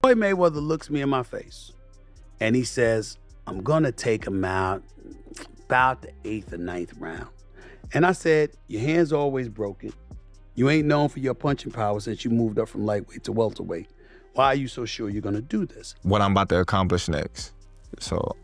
Floyd Mayweather looks me in my face and he says, I'm gonna take him out about the 8th or 9th round. And I said, your hand's always broken. You ain't known for your punching power since you moved up from lightweight to welterweight. Why are you so sure you're gonna do this? What I'm about to accomplish next. So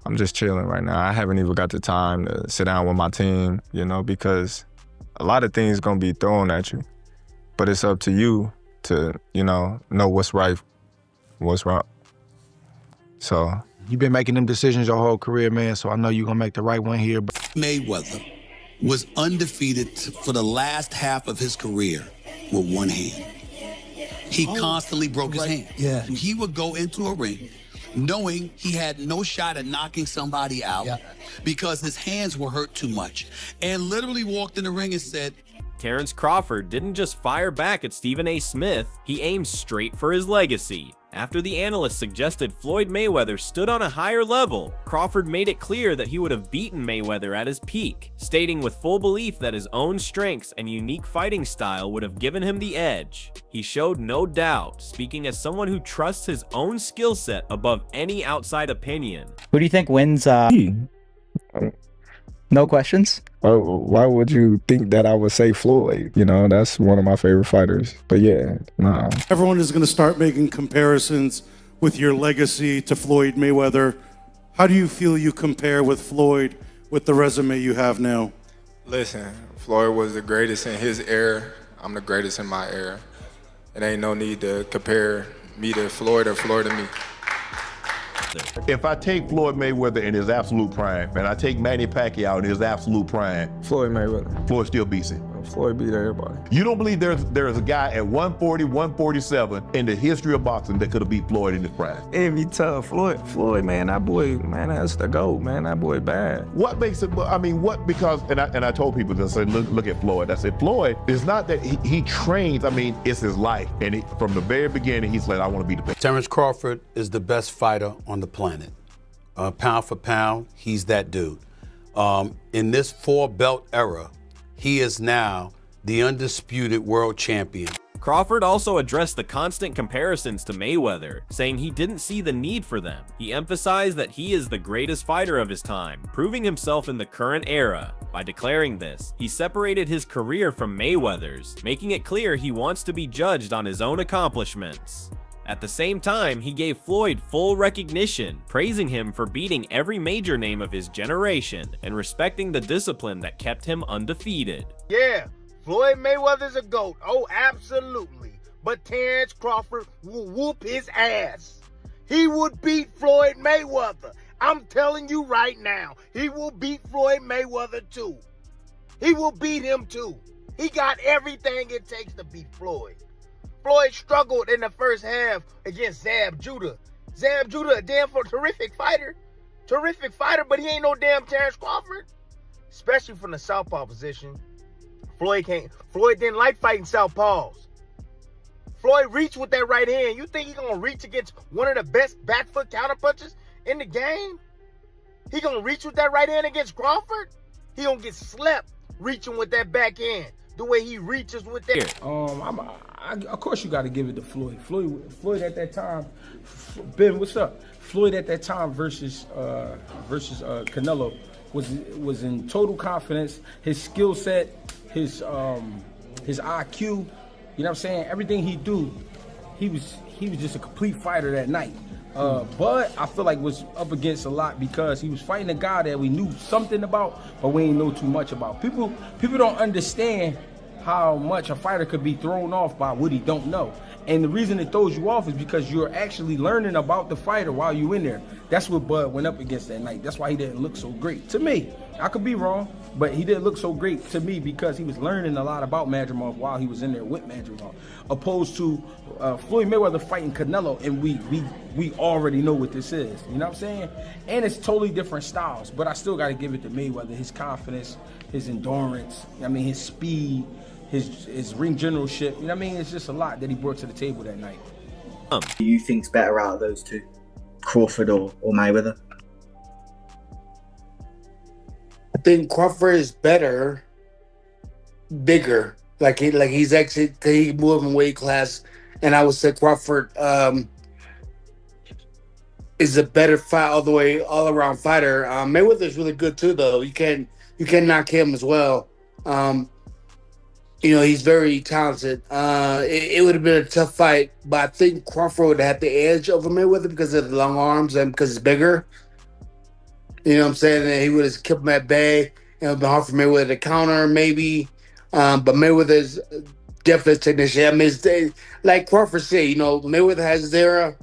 I'm just chilling right now. I haven't even got the time to sit down with my team, you know, because a lot of things gonna be thrown at you. But it's up to you to, you know what's right, what's wrong. So. You've been making them decisions your whole career, man, so I know you're gonna make the right one here. Mayweather was undefeated for the last half of his career with one hand. He constantly broke his hand. Yeah. He would go into a ring knowing he had no shot at knocking somebody out because his hands were hurt too much, and literally walked in the ring and said, Terence Crawford didn't just fire back at Stephen A. Smith, he aimed straight for his legacy. After the analyst suggested Floyd Mayweather stood on a higher level, Crawford made it clear that he would have beaten Mayweather at his peak, stating with full belief that his own strengths and unique fighting style would have given him the edge. He showed no doubt, speaking as someone who trusts his own skill set above any outside opinion. Who do you think wins? No questions? Why would you think that I would say Floyd? You know, that's one of my favorite fighters. But yeah, nah. Everyone is going to start making comparisons with your legacy to Floyd Mayweather. How do you feel you compare with Floyd with the resume you have now? Listen, Floyd was the greatest in his era. I'm the greatest in my era. It ain't no need to compare me to Floyd or Floyd to me. If I take Floyd Mayweather in his absolute prime, and I take Manny Pacquiao in his absolute prime, Floyd Mayweather. Floyd still beats him. Floyd beat everybody. You don't believe there's a guy at 140, 147 in the history of boxing that could have beat Floyd in his prime? It'd be tough. Floyd, man, that boy, man, that's the GOAT, man. That boy bad. What makes it, I mean, what, because, and I told people this, I said, look at Floyd. I said, Floyd, it's not that he trains, I mean, it's his life. And from the very beginning, he's like, I want to be the best. Terence Crawford is the best fighter on the planet. Pound for pound, he's that dude. In this 4-belt era, he is now the undisputed world champion. Crawford also addressed the constant comparisons to Mayweather, saying he didn't see the need for them. He emphasized that he is the greatest fighter of his time, proving himself in the current era. By declaring this, he separated his career from Mayweather's, making it clear he wants to be judged on his own accomplishments. At the same time, he gave Floyd full recognition, praising him for beating every major name of his generation and respecting the discipline that kept him undefeated. Yeah, Floyd Mayweather's a GOAT. Oh, absolutely. But Terence Crawford will whoop his ass. He would beat Floyd Mayweather. I'm telling you right now, he will beat Floyd Mayweather too. He will beat him too. He got everything it takes to beat Floyd. Floyd struggled in the first half against Zab Judah. Zab Judah, a damn terrific fighter. Terrific fighter, but he ain't no damn Terence Crawford. Especially from the southpaw position. Floyd didn't like fighting southpaws. Floyd reached with that right hand. You think he's gonna reach against one of the best back foot counterpunchers in the game? He gonna reach with that right hand against Crawford? He gonna get slept reaching with that back hand. The way he reaches with that. Of course you got to give it to Floyd. Floyd at that time, Ben, what's up? Floyd at that time versus Canelo was in total confidence. His skill set, his IQ, you know what I'm saying? Everything he do, he was just a complete fighter that night. But I feel like was up against a lot because he was fighting a guy that we knew something about, but we ain't know too much about. People don't understand how much a fighter could be thrown off by what he don't know. And the reason it throws you off is because you're actually learning about the fighter while you're in there. That's what Bud went up against that night. That's why he didn't look so great. To me, I could be wrong, but he didn't look so great to me because he was learning a lot about Madrimov while he was in there with Madrimov, opposed to Floyd Mayweather fighting Canelo, and we already know what this is. You know what I'm saying? And it's totally different styles, but I still got to give it to Mayweather. His confidence, his endurance, I mean, his speed, his ring generalship. You know what I mean? It's just a lot that he brought to the table that night. Do you think's better out of those two, Crawford or Mayweather? I think Crawford is better, bigger. Like he's actually he moving weight class and I would say Crawford is a better fight all around fighter. Mayweather is really good too, though. You can knock him as well. He's very talented. It would have been a tough fight, but I think Crawford would have had the edge over Mayweather because of the long arms and because it's bigger. You know what I'm saying? And he would have kept him at bay. It would have been hard for Mayweather to counter, maybe. But Mayweather's definitely a technician. I mean, like Crawford said, Mayweather has his era,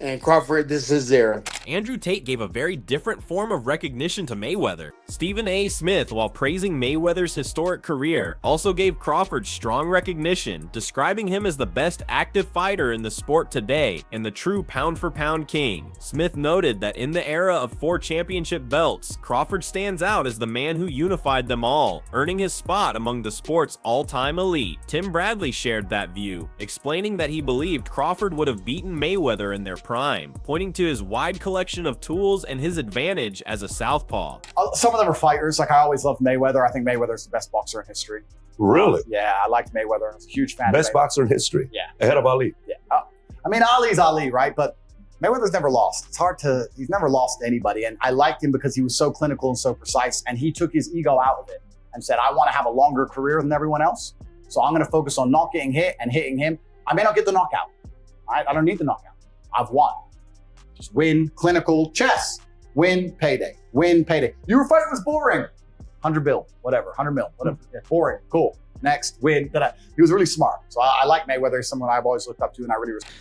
and Crawford, this is his era. Andrew Tate gave a very different form of recognition to Mayweather. Stephen A. Smith, while praising Mayweather's historic career, also gave Crawford strong recognition, describing him as the best active fighter in the sport today and the true pound-for-pound king. Smith noted that in the era of 4 championship belts, Crawford stands out as the man who unified them all, earning his spot among the sport's all-time elite. Tim Bradley shared that view, explaining that he believed Crawford would have beaten Mayweather in their prime, pointing to his wide collection of tools and his advantage as a southpaw. Some of them are fighters. Like, I always loved Mayweather. I think Mayweather's the best boxer in history. Really? Yeah, I liked Mayweather. I was a huge fan. Best of boxer in history? Yeah. Ahead of Ali? Yeah. I mean, Ali's Ali, right? But Mayweather's never lost. He's never lost to anybody. And I liked him because he was so clinical and so precise. And he took his ego out of it and said, I want to have a longer career than everyone else. So I'm going to focus on not getting hit and hitting him. I may not get the knockout. I don't need the knockout. I've won. Just win, clinical, chess. Win, payday. Win, payday. Your fight was boring. 100 bill, whatever. 100 mil, whatever. Yeah, boring, cool. Next, win. He was really smart. So I like Mayweather. He's someone I've always looked up to, and I really respect.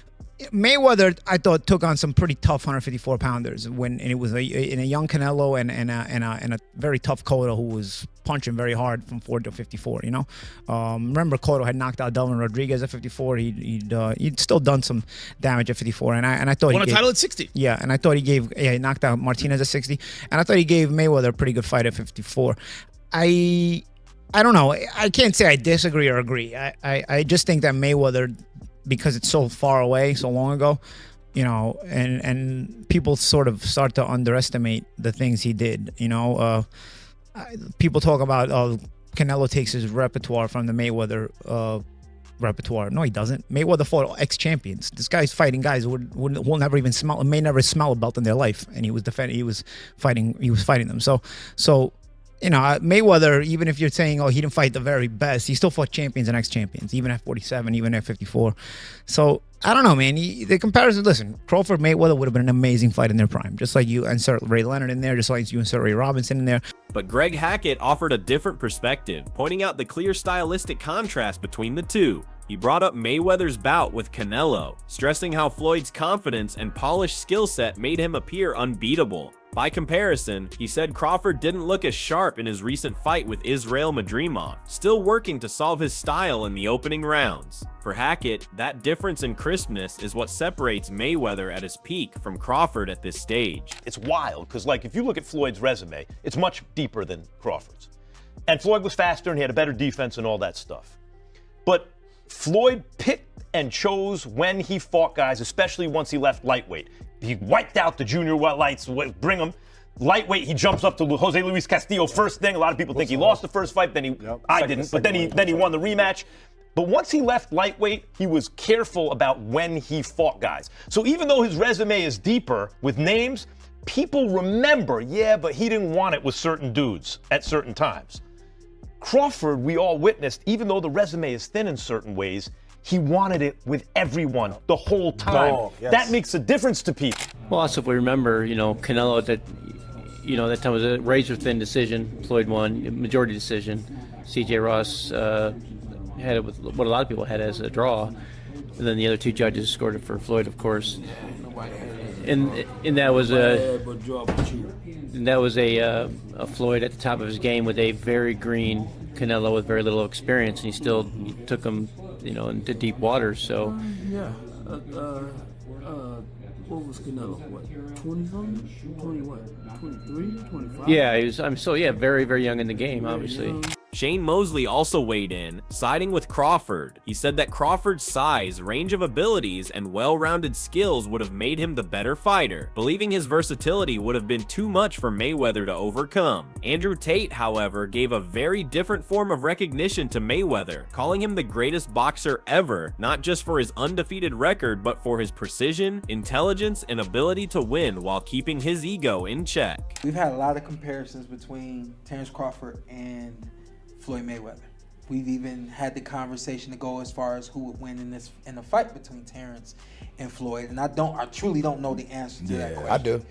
Mayweather, I thought, took on some pretty tough 154 pounders and it was in a young Canelo and a very tough Cotto who was punching very hard from 4 to 54. Remember Cotto had knocked out Delvin Rodriguez at 54. He'd still done some damage at 54, and I thought won a title at 60. Yeah, and I thought he knocked out Martinez at 60, and I thought he gave Mayweather a pretty good fight at 54. I don't know. I can't say I disagree or agree. I just think that Mayweather, because it's so far away, so long ago, and people sort of start to underestimate the things he did. People talk about Canelo takes his repertoire from the Mayweather repertoire. No, he doesn't. Mayweather fought ex-champions. This guy's fighting guys who will never even may never smell a belt in their life, and he was fighting them. So Mayweather, even if you're saying, he didn't fight the very best, he still fought champions and ex-champions, even at 47, even at 54. So, I don't know, man. The comparison, listen, Crawford, Mayweather would have been an amazing fight in their prime. Just like you insert Ray Leonard in there, just like you insert Ray Robinson in there. But Greg Hackett offered a different perspective, pointing out the clear stylistic contrast between the two. He brought up Mayweather's bout with Canelo, stressing how Floyd's confidence and polished skill set made him appear unbeatable. By comparison, he said Crawford didn't look as sharp in his recent fight with Israel Madrimov, still working to solve his style in the opening rounds. For Hackett, that difference in crispness is what separates Mayweather at his peak from Crawford at this stage. It's wild, because if you look at Floyd's resume, it's much deeper than Crawford's. And Floyd was faster and he had a better defense and all that stuff. But Floyd picked and chose when he fought guys, especially once he left lightweight. He wiped out the junior lights, bring him. Lightweight, he jumps up to Jose Luis Castillo first thing. A lot of people think he lost the first fight, I didn't, but then he won the rematch. But once he left lightweight, he was careful about when he fought guys. So even though his resume is deeper with names, people remember, but he didn't want it with certain dudes at certain times. Crawford, we all witnessed, even though the resume is thin in certain ways, he wanted it with everyone the whole time. Yes. That makes a difference to people. Well, also if we remember, Canelo that time was a razor-thin decision. Floyd won, majority decision. C.J. Ross had it with what a lot of people had as a draw. And then the other two judges scored it for Floyd, of course. And that was a Floyd at the top of his game with a very green Canelo with very little experience, and he still took him, into deep waters. So what was Canelo? What, 20-something? 20 what? 23, 25? Yeah, he was. Very, very young in the game, obviously. Shane Mosley also weighed in, siding with Crawford. He said that Crawford's size, range of abilities, and well-rounded skills would have made him the better fighter, believing his versatility would have been too much for Mayweather to overcome. Andrew Tate, however, gave a very different form of recognition to Mayweather, calling him the greatest boxer ever, not just for his undefeated record, but for his precision, intelligence, and ability to win while keeping his ego in check. We've had a lot of comparisons between Terence Crawford and Floyd Mayweather. We've even had the conversation to go as far as who would win in a fight between Terence and Floyd. And I truly don't know the answer to that question. I do.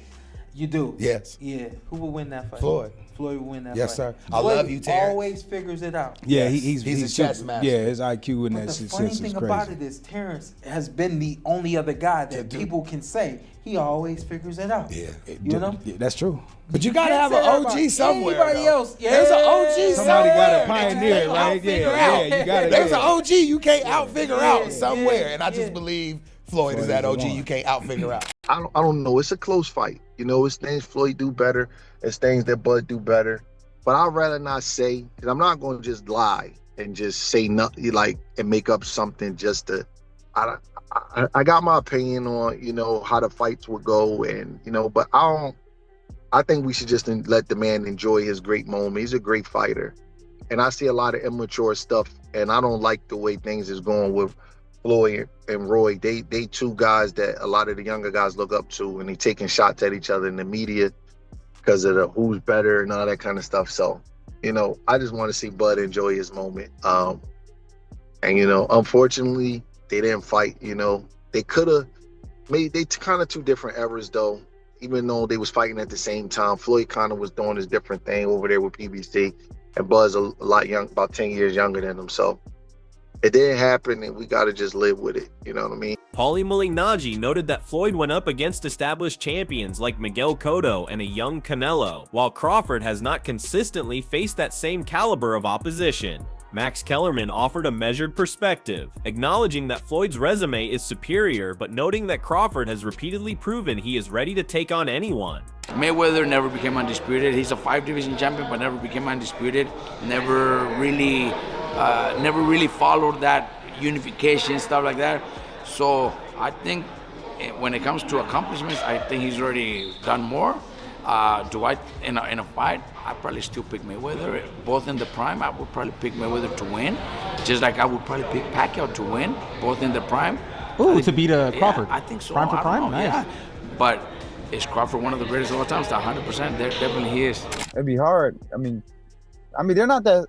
You do? Yes. Yeah. Who would win that fight? Floyd. Floyd would win that Yes, fight. sir. I love you, Terrence. Always figures it out. Yeah, Yes. he's a chess master. Yeah, his IQ in But that the sense funny is thing crazy. about it is Terrence has been the only other guy that people can say he always figures it out. Yeah. You know? Yeah, that's true. But you gotta have an OG somewhere. Anybody though. else? Yeah. There's an OG Somebody somewhere. got to pioneer it, right? Yeah, you got it. There's an OG you can't out-figure out Yeah, somewhere. yeah, And I just believe Floyd is that OG you can't out-figure out. I don't know. It's a close fight. You know, it's things Floyd do better. It's things that Bud do better. But I'd rather not say, because I'm not going to just lie and just say nothing, like, and make up something just to. I got my opinion on, you know, how the fights would go, and, you know, but I think we should just let the man enjoy his great moment. He's a great fighter. And I see a lot of immature stuff, and I don't like the way things is going with Floyd and Roy. They two guys that a lot of the younger guys look up to, and they taking shots at each other in the media because of the who's better and all that kind of stuff. So, you know, I just want to see Bud enjoy his moment. And, you know, unfortunately, they didn't fight. You know, they could have made, they kind of two different eras, though, even though they was fighting at the same time. Floyd kind of was doing his different thing over there with PBC, and Bud's a lot young, about 10 years younger than him. So it didn't happen, and we got to just live with it. You know what I mean? Paulie Malignaggi noted that Floyd went up against established champions like Miguel Cotto and a young Canelo, while Crawford has not consistently faced that same caliber of opposition. Max Kellerman offered a measured perspective, acknowledging that Floyd's resume is superior, but noting that Crawford has repeatedly proven he is ready to take on anyone. Mayweather never became undisputed. He's a 5-division champion, but never became undisputed. Never really followed that unification, stuff like that. So I think when it comes to accomplishments, I think he's already done more. Do I, in a fight, I probably still pick Mayweather. Both in the prime, I would probably pick Mayweather to win. Just like I would probably pick Pacquiao to win, both in the prime. Ooh, to beat Crawford. Yeah, I think so. Prime for prime? Nice. Yeah. But is Crawford one of the greatest of all time? 100%. There definitely he is. It'd be hard. I mean, they're not that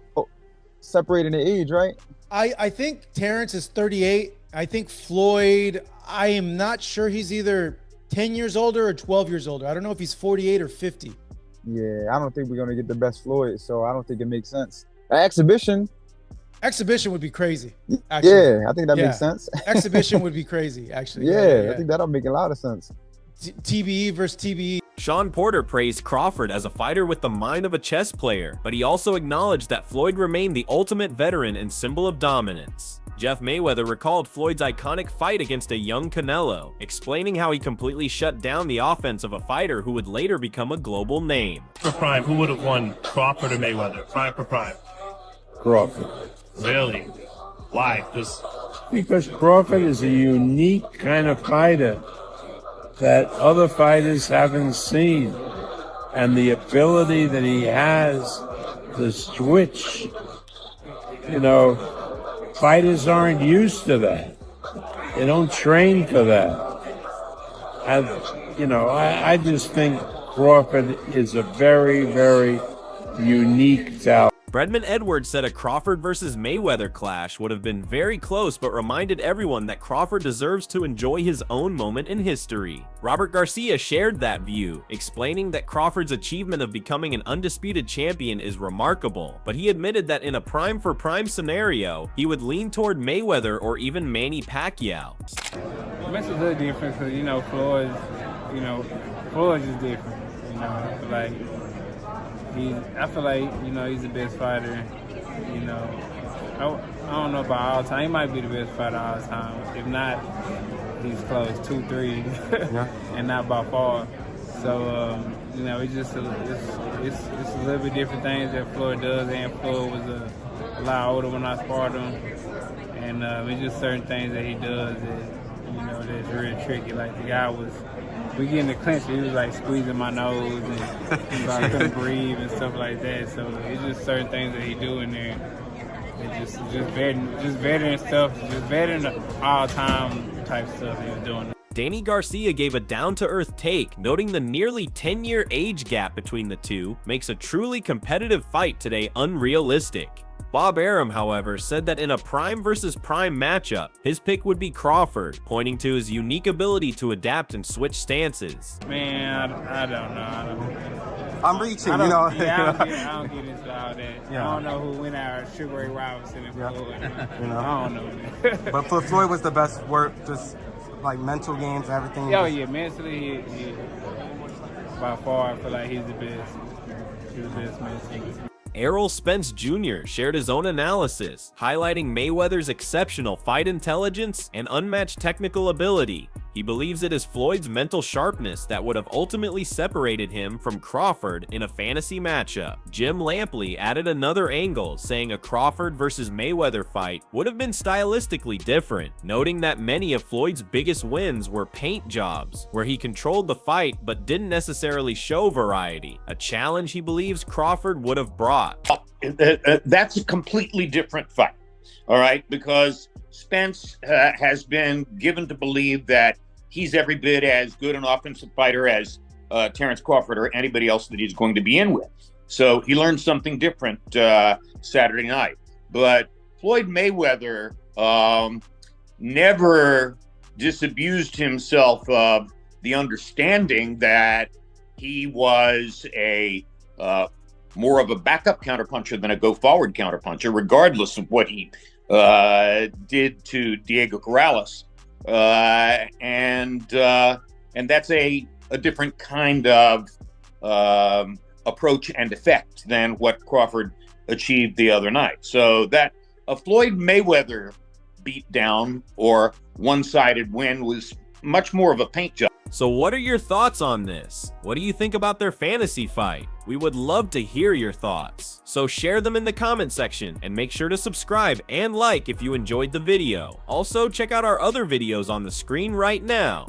separated in age, right? I think Terence is 38. I think Floyd, I am not sure he's either 10 years older or 12 years older. I don't know if he's 48 or 50. Yeah, I don't think we're going to get the best Floyd, so I don't think it makes sense. Exhibition would be crazy, actually. Yeah, I think that makes sense. Exhibition would be crazy, actually. Yeah, I think that'll make a lot of sense. TBE versus TBE. Sean Porter praised Crawford as a fighter with the mind of a chess player, but he also acknowledged that Floyd remained the ultimate veteran and symbol of dominance. Jeff Mayweather recalled Floyd's iconic fight against a young Canelo, explaining how he completely shut down the offense of a fighter who would later become a global name. For prime, who would have won, Crawford or Mayweather? Prime for prime. Crawford. Really? Why? Just Because Crawford is a unique kind of fighter that other fighters haven't seen. And the ability that he has to switch, you know, fighters aren't used to that. They don't train for that. And, you know, I just think Crawford is a very, very unique talent. Bredman Edwards said a Crawford versus Mayweather clash would have been very close, but reminded everyone that Crawford deserves to enjoy his own moment in history. Robert Garcia shared that view, explaining that Crawford's achievement of becoming an undisputed champion is remarkable, but he admitted that in a prime for prime scenario, he would lean toward Mayweather or even Manny Pacquiao. It makes a big difference because, you know, Floyd's just different. You know, I feel like, you know, he's the best fighter. You know, I don't know about all time. He might be the best fighter all time. If not, he's close, 2-3, and not by far. So, you know, it's just it's a little bit different things that Floyd does, and Floyd was a lot older when I sparred him, and it's just certain things that he does that, you know, that's real tricky. Like the guy we get in the clinch, he was like squeezing my nose, and I couldn't breathe and stuff like that. So it's just certain things that he do in there. It's just veteran stuff, just veteran all-time type stuff he was doing. Danny Garcia gave a down-to-earth take, noting the nearly 10-year age gap between the two makes a truly competitive fight today unrealistic. Bob Arum, however, said that in a prime versus prime matchup, his pick would be Crawford, pointing to his unique ability to adapt and switch stances. Man, I don't know. I'm reaching, you know. Yeah, I don't get into all that. Yeah. I don't know who went out, Sugar Ray Robinson and Floyd. You know. I don't know, man. But for Floyd was the best work, just like mental games, everything. Oh yeah, mentally, he by far, I feel like he's the best. He's the best mentally. Errol Spence Jr. shared his own analysis, highlighting Mayweather's exceptional fight intelligence and unmatched technical ability. He believes it is Floyd's mental sharpness that would have ultimately separated him from Crawford in a fantasy matchup. Jim Lampley added another angle, saying a Crawford versus Mayweather fight would have been stylistically different, noting that many of Floyd's biggest wins were paint jobs, where he controlled the fight but didn't necessarily show variety, a challenge he believes Crawford would have brought. That's a completely different fight, all right? Because Spence has been given to believe that he's every bit as good an offensive fighter as Terence Crawford or anybody else that he's going to be in with. So he learned something different Saturday night. But Floyd Mayweather never disabused himself of the understanding that he was a more of a backup counterpuncher than a go-forward counterpuncher, regardless of what he did to Diego Corrales. And that's a different kind of approach and effect than what Crawford achieved the other night. So that a Floyd Mayweather beatdown or one-sided win was much more of a paint job. So what are your thoughts on this? What do you think about their fantasy fight? We would love to hear your thoughts. So share them in the comment section and make sure to subscribe and like if you enjoyed the video. Also check out our other videos on the screen right now.